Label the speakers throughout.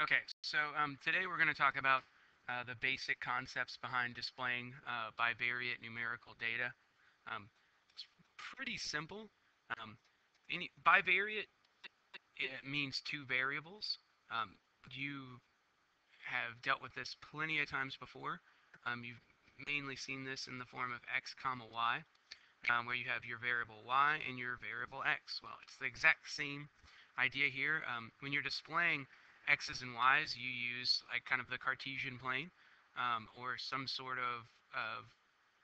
Speaker 1: Okay, so today we're going to talk about the basic concepts behind displaying bivariate numerical data. It's pretty simple. Um, Bivariate, it means two variables. You have dealt with this plenty of times before. You've mainly seen this in the form of x comma y, where you have your variable y and your variable x. Well, it's the exact same idea here. When you're displaying x's and y's, you use like kind of the Cartesian plane or some sort of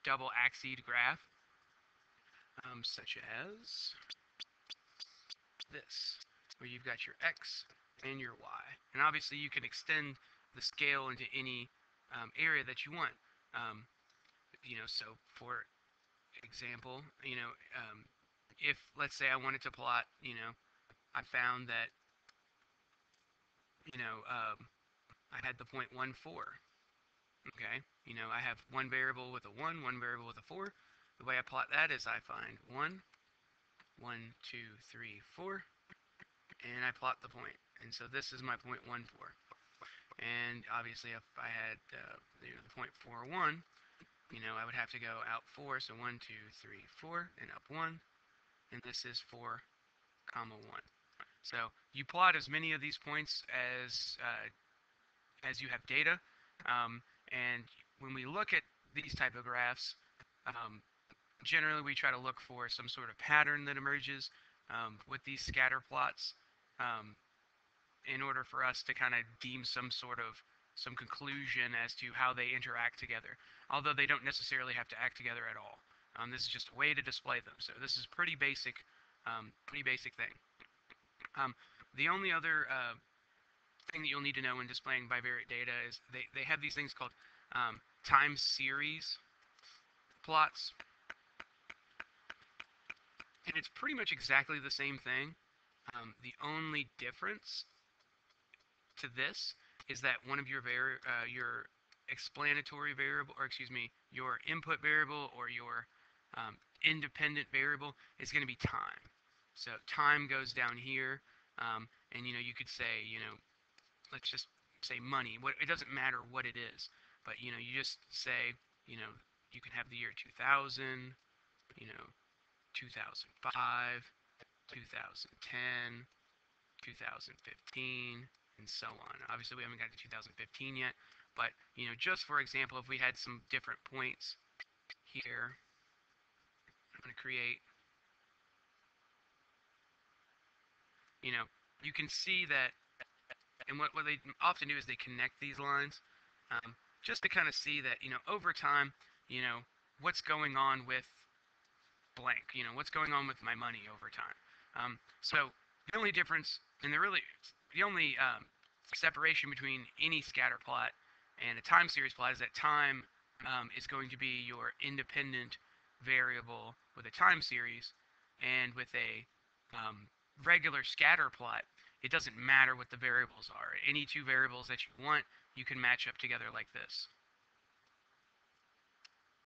Speaker 1: double axied graph, such as this, where you've got your x and your y. And obviously you can extend the scale into any area that you want. So for example, if let's say I wanted to plot, I found that, I had the point 1, 4. Okay, I have one variable with a 1, one variable with a 4. The way I plot that is I find 1, 1, 2, 3, 4, and I plot the point. And so this is my point 1, 4. And obviously if I had the point 4, 1, I would have to go out 4, so 1, 2, 3, 4, and up 1, and this is 4, comma 1. So you plot as many of these points as you have data, and when we look at these type of graphs, generally we try to look for some sort of pattern that emerges with these scatter plots in order for us to kind of deem some conclusion as to how they interact together, although they don't necessarily have to act together at all. This is just a way to display them. So this is pretty basic thing. The only other thing that you'll need to know when displaying bivariate data is they have these things called time series plots, and it's pretty much exactly the same thing. The only difference to this is that one of your explanatory variable, or excuse me, your input variable or your independent variable is going to be time. So time goes down here, and you could say, let's just say money. It doesn't matter what it is, but you just say, you can have the year 2000, 2005, 2010, 2015, and so on. Obviously, we haven't got to 2015 yet, but just for example, if we had some different points here, I'm going to create, you can see that, and what they often do is they connect these lines just to kind of see that, over time, what's going on with blank, what's going on with my money over time. So the only difference, and the only separation between any scatter plot and a time series plot is that time is going to be your independent variable with a time series, and with a regular scatter plot, it doesn't matter what the variables are. Any two variables that you want, you can match up together like this.